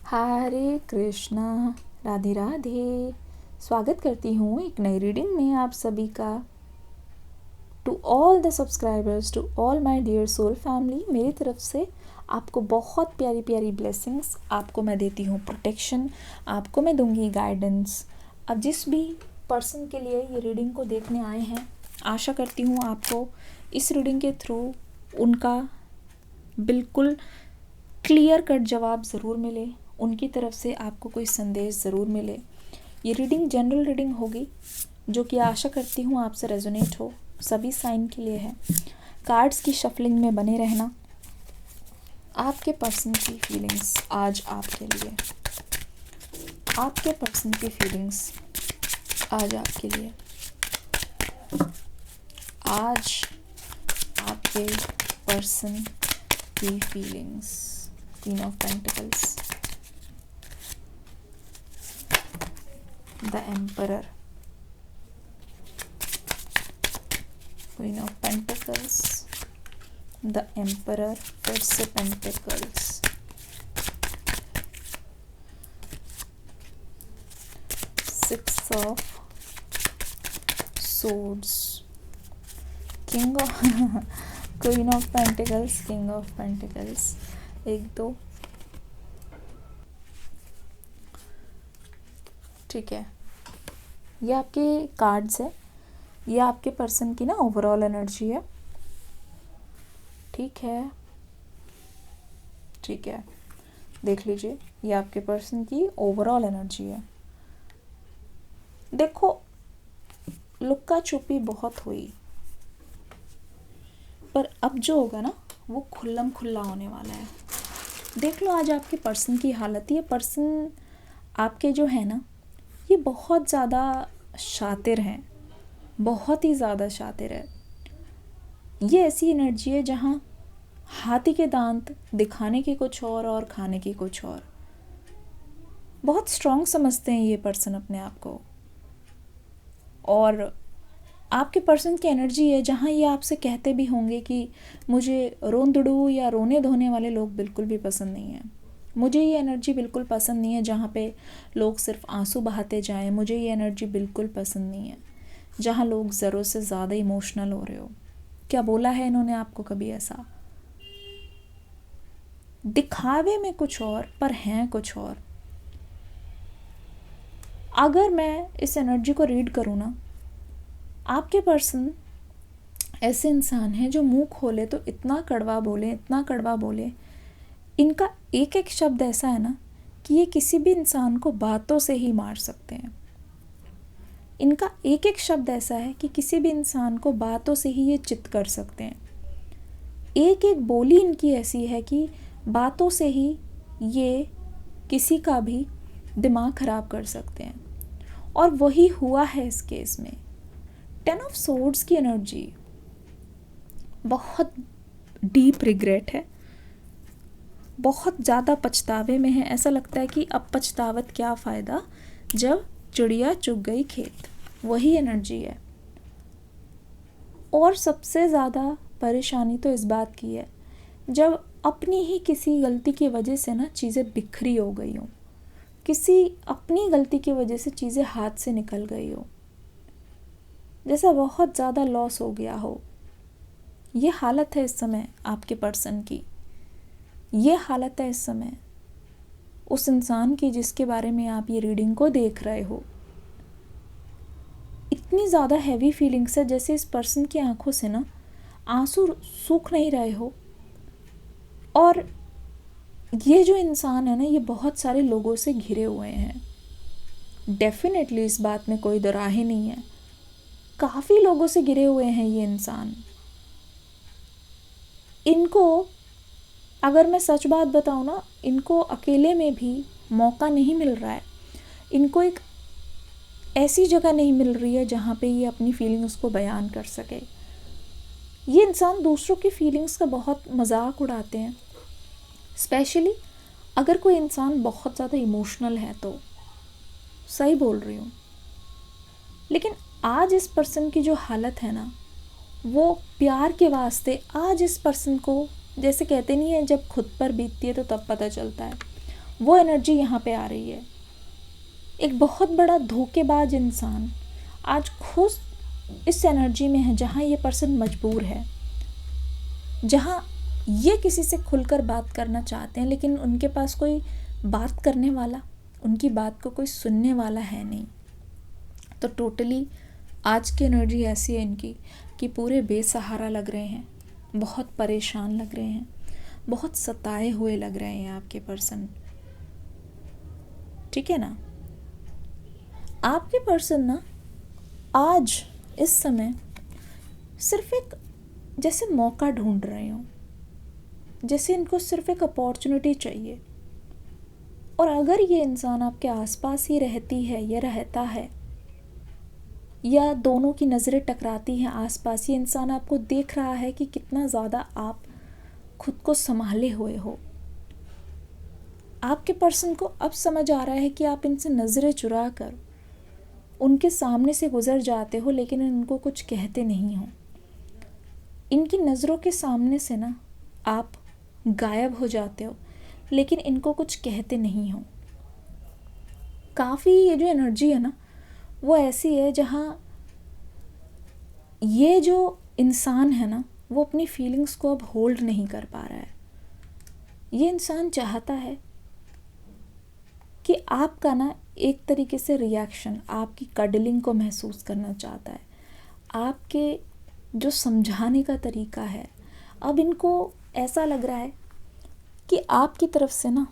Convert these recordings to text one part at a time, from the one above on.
हरे कृष्णा, राधे राधे। स्वागत करती हूँ एक नई रीडिंग में आप सभी का। To all the subscribers, to all my dear soul family, मेरी तरफ से आपको बहुत प्यारी प्यारी ब्लेसिंग्स। आपको मैं देती हूँ प्रोटेक्शन, आपको मैं दूंगी गाइडेंस। अब जिस भी पर्सन के लिए ये रीडिंग को देखने आए हैं, आशा करती हूँ आपको इस रीडिंग के थ्रू उनका बिल्कुल क्लियर कट जवाब ज़रूर मिले, उनकी तरफ से आपको कोई संदेश ज़रूर मिले। ये रीडिंग जनरल रीडिंग होगी, जो कि आशा करती हूँ आपसे रेजोनेट हो। सभी साइन के लिए है। कार्ड्स की शफलिंग में बने रहना। आपके पर्सन की फीलिंग्स आज आपके लिए, आपके पर्सन की फीलिंग्स आज आपके लिए, आज आपके पर्सन की feelings. Queen of Pentacles, the Emperor, Queen of Pentacles, the Emperor, फिर से Pentacles, Six of Swords, King of Queen of Pentacles, King of Pentacles, एक दो, ठीक है। ये आपके कार्ड्स है, ये आपके पर्सन की ना ओवरऑल एनर्जी है। ठीक है, ठीक है, देख लीजिए, ये आपके पर्सन की ओवरऑल एनर्जी है। देखो, लुक्का छुपी बहुत हुई, पर अब जो होगा ना वो खुल्लम खुल्ला होने वाला है। देख लो आज आपके पर्सन की हालत। ये पर्सन आपके जो है ना, ये बहुत ज़्यादा शातिर हैं, बहुत ही ज़्यादा शातिर है। ये ऐसी एनर्जी है जहाँ हाथी के दांत दिखाने के कुछ और खाने की कुछ और। बहुत स्ट्रॉन्ग समझते हैं ये पर्सन अपने आप को। और आपके पर्सन की एनर्जी है जहाँ ये आपसे कहते भी होंगे कि मुझे रोंदड़ू या रोने धोने वाले लोग बिल्कुल भी पसंद नहीं हैं। मुझे ये एनर्जी बिल्कुल पसंद नहीं है जहाँ पे लोग सिर्फ आंसू बहाते जाएं। मुझे ये एनर्जी बिल्कुल पसंद नहीं है जहाँ लोग ज़रूरत से ज़्यादा इमोशनल हो रहे हो। क्या बोला है इन्होंने आपको कभी ऐसा? दिखावे में कुछ और पर हैं कुछ और। अगर मैं इस एनर्जी को रीड करूँ ना, आपके पर्सन ऐसे इंसान हैं जो मुंह खोले तो इतना कड़वा बोले, इतना कड़वा बोले। इनका एक एक शब्द ऐसा है ना कि ये किसी भी इंसान को बातों से ही मार सकते हैं। इनका एक एक शब्द ऐसा है कि किसी भी इंसान को बातों से ही ये चित कर सकते हैं। एक एक बोली इनकी ऐसी है कि बातों से ही ये किसी का भी दिमाग ख़राब कर सकते हैं। और वही हुआ है इस केस में। 10 ऑफ सोर्ड्स की एनर्जी बहुत डीप रिग्रेट है, बहुत ज़्यादा पछतावे में है। ऐसा लगता है कि अब पछतावत क्या फ़ायदा जब चिड़िया चुग गई खेत। वही एनर्जी है। और सबसे ज़्यादा परेशानी तो इस बात की है जब अपनी ही किसी गलती की वजह से ना चीज़ें बिखरी हो गई हों, किसी अपनी गलती की वजह से चीज़ें हाथ से निकल गई हो, जैसा बहुत ज़्यादा लॉस हो गया हो। ये हालत है इस समय आपके पर्सन की। ये हालत है इस समय उस इंसान की जिसके बारे में आप ये रीडिंग को देख रहे हो। इतनी ज़्यादा हैवी फीलिंग्स है जैसे इस पर्सन की आंखों से ना आंसू सूख नहीं रहे हो। और ये जो इंसान है ना, ये बहुत सारे लोगों से घिरे हुए हैं। डेफिनेटली इस बात में कोई दोराहे नहीं है। काफ़ी लोगों से घिरे हुए हैं ये इंसान। इनको अगर मैं सच बात बताऊँ ना, इनको अकेले में भी मौका नहीं मिल रहा है। इनको एक ऐसी जगह नहीं मिल रही है जहाँ पे ये अपनी फीलिंग्स को बयान कर सके। ये इंसान दूसरों की फीलिंग्स का बहुत मजाक उड़ाते हैं, स्पेशली अगर कोई इंसान बहुत ज़्यादा इमोशनल है तो। सही बोल रही हूँ। लेकिन आज इस पर्सन की जो हालत है ना, वो प्यार के वास्ते आज इस पर्सन को, जैसे कहते नहीं है जब खुद पर बीतती है तो तब पता चलता है, वो एनर्जी यहाँ पे आ रही है। एक बहुत बड़ा धोखेबाज इंसान आज खुद इस एनर्जी में है जहाँ ये पर्सन मजबूर है, जहाँ ये किसी से खुलकर बात करना चाहते हैं लेकिन उनके पास कोई बात करने वाला, उनकी बात को कोई सुनने वाला है नहीं। तो टोटली आज की एनर्जी ऐसी है इनकी कि पूरे बेसहारा लग रहे हैं, बहुत परेशान लग रहे हैं, बहुत सताए हुए लग रहे हैं आपके पर्सन। ठीक है ना? आपके पर्सन ना आज इस समय सिर्फ एक जैसे मौका ढूंढ रहे हो, जैसे इनको सिर्फ एक अपॉर्चुनिटी चाहिए। और अगर ये इंसान आपके आसपास ही रहती है या रहता है, या दोनों की नज़रें टकराती हैं आसपास, ये इंसान आपको देख रहा है कि कितना ज़्यादा आप खुद को संभाले हुए हो। आपके पर्सन को अब समझ आ रहा है कि आप इनसे नज़रें चुरा कर उनके सामने से गुजर जाते हो लेकिन इनको कुछ कहते नहीं हो। इनकी नज़रों के सामने से ना आप गायब हो जाते हो लेकिन इनको कुछ कहते नहीं हो। काफ़ी ये जो एनर्जी है ना वो ऐसी है जहाँ ये जो इंसान है ना वो अपनी फीलिंग्स को अब होल्ड नहीं कर पा रहा है। ये इंसान चाहता है कि आपका ना एक तरीके से रिएक्शन, आपकी कडलिंग को महसूस करना चाहता है। आपके जो समझाने का तरीका है, अब इनको ऐसा लग रहा है कि आपकी तरफ से ना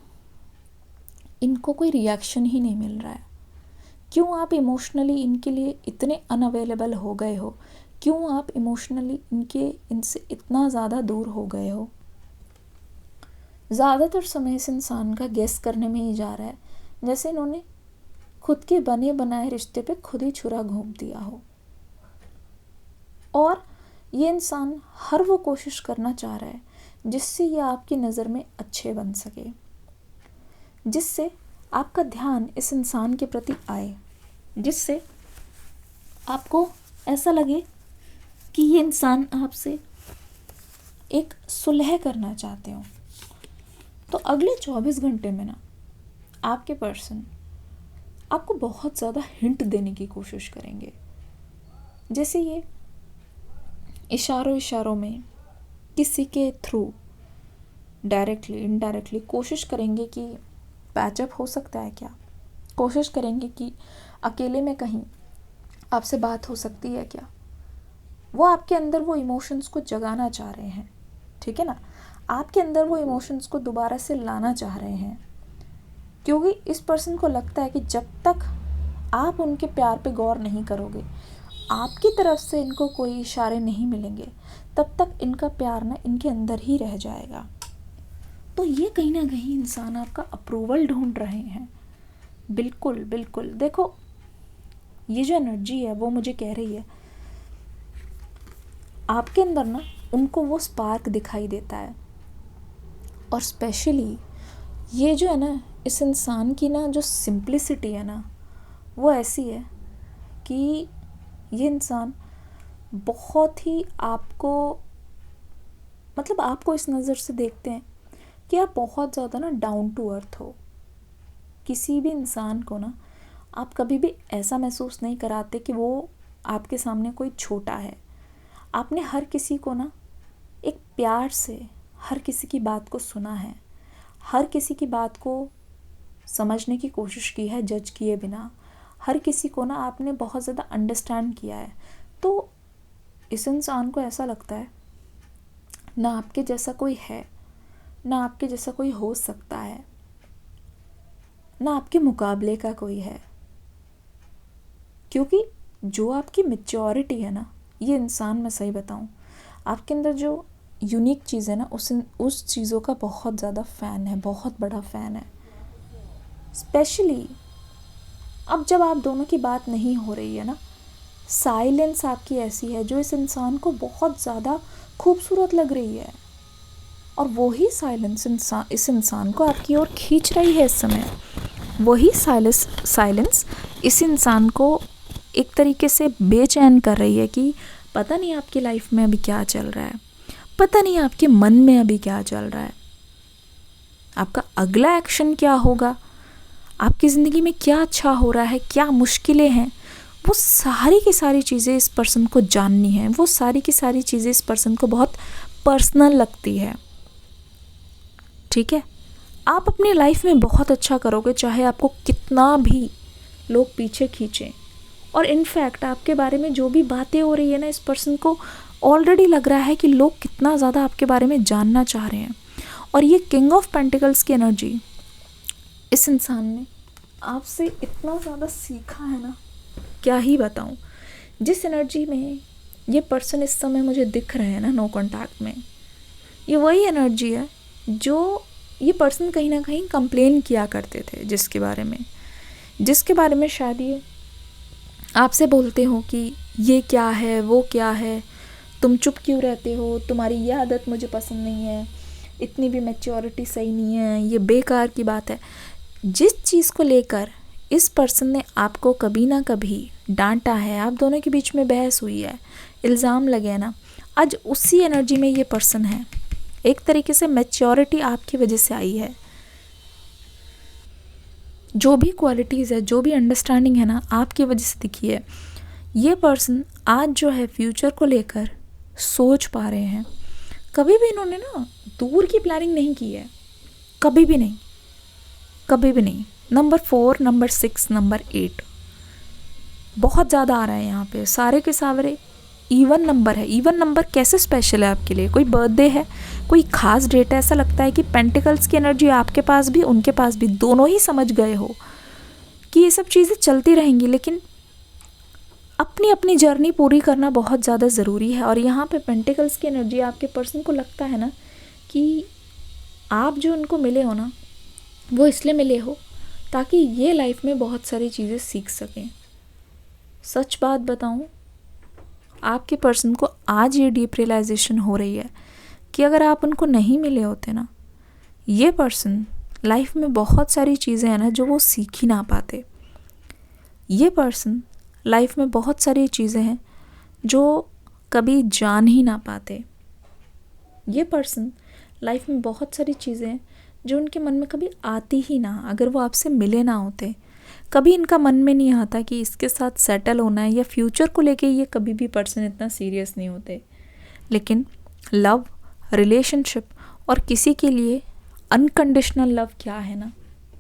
इनको कोई रिएक्शन ही नहीं मिल रहा है। क्यों आप इमोशनली इनके लिए इतने अनअवेलेबल हो गए हो? क्यों आप इमोशनली इनसे इतना ज़्यादा दूर हो गए हो? ज़्यादातर समय इस इंसान का गेस करने में ही जा रहा है जैसे इन्होंने खुद के बने बनाए रिश्ते पे खुद ही छुरा घोंप दिया हो। और ये इंसान हर वो कोशिश करना चाह रहा है जिससे ये आपकी नज़र में अच्छे बन सके, जिससे आपका ध्यान इस इंसान के प्रति आए, जिससे आपको ऐसा लगे कि ये इंसान आपसे एक सुलह करना चाहते हो। तो अगले 24 घंटे में ना आपके पर्सन आपको बहुत ज़्यादा हिंट देने की कोशिश करेंगे। जैसे ये इशारों में किसी के थ्रू डायरेक्टली इनडायरेक्टली कोशिश करेंगे कि पैचअप हो सकता है क्या, कोशिश करेंगे कि अकेले में कहीं आपसे बात हो सकती है क्या। वो आपके अंदर वो इमोशंस को जगाना चाह रहे हैं। ठीक है ना? आपके अंदर वो इमोशंस को दोबारा से लाना चाह रहे हैं, क्योंकि इस पर्सन को लगता है कि जब तक आप उनके प्यार पे गौर नहीं करोगे, आपकी तरफ से इनको कोई इशारे नहीं मिलेंगे, तब तक इनका प्यार ना इनके अंदर ही रह जाएगा। तो ये कहीं ना कहीं इंसान आपका अप्रूवल ढूंढ रहे हैं। बिल्कुल बिल्कुल। देखो, ये जो एनर्जी है वो मुझे कह रही है आपके अंदर ना उनको वो स्पार्क दिखाई देता है। और स्पेशली ये जो है ना, इस इंसान की ना जो सिंप्लिसिटी है ना वो ऐसी है कि ये इंसान बहुत ही आपको, मतलब आपको इस नज़र से देखते हैं कि आप बहुत ज़्यादा ना डाउन टू अर्थ हो। किसी भी इंसान को ना आप कभी भी ऐसा महसूस नहीं कराते कि वो आपके सामने कोई छोटा है। आपने हर किसी को ना एक प्यार से हर किसी की बात को सुना है, हर किसी की बात को समझने की कोशिश की है जज किए बिना। हर किसी को ना आपने बहुत ज़्यादा अंडरस्टैंड किया है। तो इस इंसान को ऐसा लगता है ना आपके जैसा कोई है, ना आपके जैसा कोई हो सकता है, ना आपके मुकाबले का कोई है। क्योंकि जो आपकी मैच्योरिटी है ना, ये इंसान, मैं सही बताऊं, आपके अंदर जो यूनिक चीज़ है ना उस चीज़ों का बहुत ज़्यादा फ़ैन है, बहुत बड़ा फ़ैन है। स्पेशली अब जब आप दोनों की बात नहीं हो रही है ना, साइलेंस आपकी ऐसी है जो इस इंसान को बहुत ज़्यादा खूबसूरत लग रही है। और वही साइलेंस इस इंसान को आपकी ओर खींच रही है इस समय। वही साइलेंस इस इंसान को एक तरीके से बेचैन कर रही है कि पता नहीं आपकी लाइफ में अभी क्या चल रहा है, पता नहीं आपके मन में अभी क्या चल रहा है। आपका अगला एक्शन क्या होगा, आपकी ज़िंदगी में क्या अच्छा हो रहा है, क्या मुश्किलें हैं, वो सारी की सारी चीज़ें इस पर्सन को जाननी है। वो सारी की सारी चीज़ें इस पर्सन को बहुत पर्सनल लगती है। ठीक है, आप अपनी लाइफ में बहुत अच्छा करोगे, चाहे आपको कितना भी लोग पीछे खींचें। और इनफैक्ट आपके बारे में जो भी बातें हो रही है ना, इस पर्सन को ऑलरेडी लग रहा है कि लोग कितना ज़्यादा आपके बारे में जानना चाह रहे हैं। और ये किंग ऑफ पेंटिकल्स की एनर्जी, इस इंसान ने आपसे इतना ज़्यादा सीखा है ना, क्या ही बताऊं। जिस एनर्जी में ये पर्सन इस समय मुझे दिख रहे हैं ना, नो कॉन्टैक्ट में, ये वही एनर्जी है जो ये पर्सन कहीं ना कहीं कंप्लेन किया करते थे, जिसके बारे में शायद ये आपसे बोलते हो कि ये क्या है, वो क्या है, तुम चुप क्यों रहते हो, तुम्हारी ये आदत मुझे पसंद नहीं है, इतनी भी मैच्योरिटी सही नहीं है, ये बेकार की बात है। जिस चीज़ को लेकर इस पर्सन ने आपको कभी ना कभी डांटा है, आप दोनों के बीच में बहस हुई है, इल्ज़ाम लगे हैं ना, आज उसी एनर्जी में ये पर्सन है। एक तरीके से मैच्योरिटी आपकी वजह से आई है। जो भी क्वालिटीज़ है, जो भी अंडरस्टैंडिंग है ना, आपकी वजह से दिखी है। ये पर्सन आज जो है फ्यूचर को लेकर सोच पा रहे हैं। कभी भी इन्होंने ना दूर की प्लानिंग नहीं की है, कभी भी नहीं, कभी भी नहीं। नंबर 4, नंबर 6, नंबर 8 बहुत ज़्यादा आ रहा है यहाँ पे। सारे के सारे इवन नंबर है। इवन नंबर कैसे स्पेशल है आपके लिए? कोई बर्थडे है, कोई खास डेट है? ऐसा लगता है कि पेंटिकल्स की एनर्जी आपके पास भी उनके पास भी, दोनों ही समझ गए हो कि ये सब चीज़ें चलती रहेंगी, लेकिन अपनी अपनी जर्नी पूरी करना बहुत ज़्यादा ज़रूरी है। और यहाँ पे पेंटिकल्स की एनर्जी आपके पर्सन को लगता है ना कि आप जो उनको मिले हो ना, वो इसलिए मिले हो ताकि ये लाइफ में बहुत सारी चीज़ें सीख सकें। सच बात बताऊँ, आपके पर्सन को आज ये डीप रियलाइजेशन हो रही है कि अगर आप उनको नहीं मिले होते ना, ये पर्सन लाइफ में बहुत सारी चीज़ें हैं ना जो वो सीख ही ना पाते। ये पर्सन लाइफ में बहुत सारी चीज़ें हैं जो कभी जान ही ना पाते। ये पर्सन लाइफ में बहुत सारी चीज़ें हैं जो उनके मन में कभी आती ही ना, अगर वो आपसे मिले ना होते। कभी इनका मन में नहीं आता कि इसके साथ सेटल होना है, या फ्यूचर को लेके ये कभी भी पर्सन इतना सीरियस नहीं होते। लेकिन लव, रिलेशनशिप और किसी के लिए अनकंडीशनल लव क्या है ना,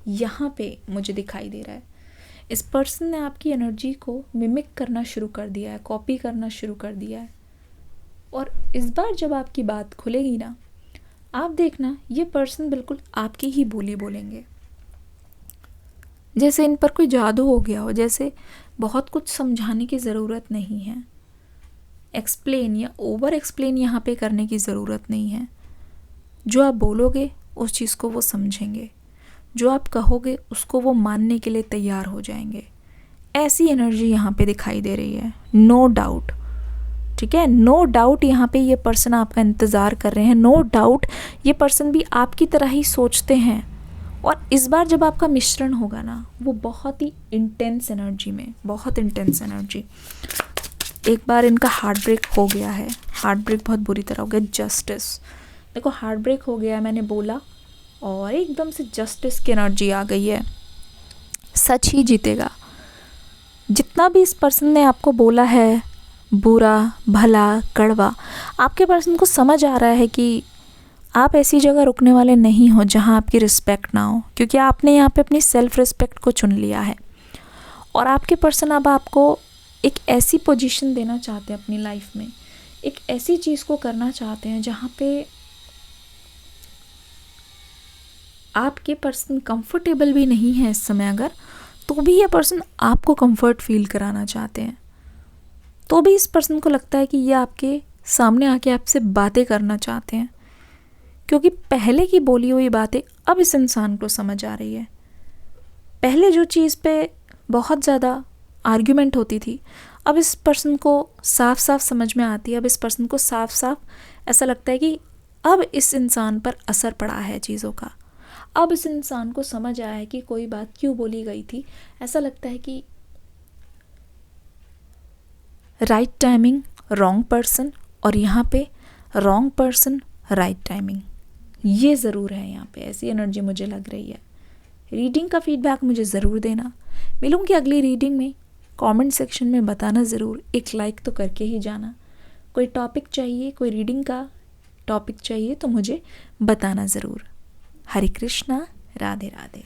यहाँ पे मुझे दिखाई दे रहा है। इस पर्सन ने आपकी एनर्जी को मिमिक करना शुरू कर दिया है, कॉपी करना शुरू कर दिया है। और इस बार जब आपकी बात खुलेगी ना, आप देखना ये पर्सन बिल्कुल आपकी ही बोली बोलेंगे, जैसे इन पर कोई जादू हो गया हो, जैसे बहुत कुछ समझाने की ज़रूरत नहीं है, एक्सप्लेन या ओवर एक्सप्लेन यहाँ पे करने की ज़रूरत नहीं है। जो आप बोलोगे उस चीज़ को वो समझेंगे, जो आप कहोगे उसको वो मानने के लिए तैयार हो जाएंगे। ऐसी एनर्जी यहाँ पे दिखाई दे रही है, नो डाउट। ठीक है, नो डाउट यहाँ पे ये पर्सन आपका इंतज़ार कर रहे हैं। नो डाउट ये पर्सन भी आपकी तरह ही सोचते हैं। और इस बार जब आपका मिश्रण होगा ना, वो बहुत ही इंटेंस एनर्जी में, बहुत इंटेंस एनर्जी। एक बार इनका हार्ट ब्रेक हो गया है, हार्ट ब्रेक बहुत बुरी तरह हो गया। जस्टिस, देखो हार्ट ब्रेक हो गया है, मैंने बोला, और एकदम से जस्टिस की एनर्जी आ गई है। सच ही जीतेगा। जितना भी इस पर्सन ने आपको बोला है, बुरा, भला, कड़वा, आपके पर्सन को समझ आ रहा है कि आप ऐसी जगह रुकने वाले नहीं हो जहां आपकी रिस्पेक्ट ना हो, क्योंकि आपने यहाँ पे अपनी सेल्फ रिस्पेक्ट को चुन लिया है। और आपके पर्सन अब आपको एक ऐसी पोजीशन देना चाहते हैं अपनी लाइफ में, एक ऐसी चीज़ को करना चाहते हैं जहाँ पे आपके पर्सन कंफर्टेबल भी नहीं है इस समय, अगर तो भी ये पर्सन आपको कंफर्ट फील कराना चाहते हैं। तो भी इस पर्सन को लगता है कि ये आपके सामने आके आपसे बातें करना चाहते हैं, क्योंकि पहले की बोली हुई बातें अब इस इंसान को समझ आ रही है। पहले जो चीज़ पे बहुत ज़्यादा आर्ग्यूमेंट होती थी, अब इस पर्सन को साफ साफ समझ में आती है। अब इस पर्सन को साफ साफ ऐसा लगता है कि अब इस इंसान पर असर पड़ा है चीज़ों का। अब इस इंसान को समझ आया है कि कोई बात क्यों बोली गई थी। ऐसा लगता है कि राइट टाइमिंग, रॉन्ग पर्सन, और यहाँ पे रॉन्ग पर्सन, राइट टाइमिंग। ये ज़रूर है यहाँ पे, ऐसी एनर्जी मुझे लग रही है। रीडिंग का फीडबैक मुझे ज़रूर देना। मिलूँगी अगली रीडिंग में। कमेंट सेक्शन में बताना ज़रूर, एक लाइक तो करके ही जाना। कोई टॉपिक चाहिए, कोई रीडिंग का टॉपिक चाहिए तो मुझे बताना ज़रूर। हरे कृष्णा, राधे राधे।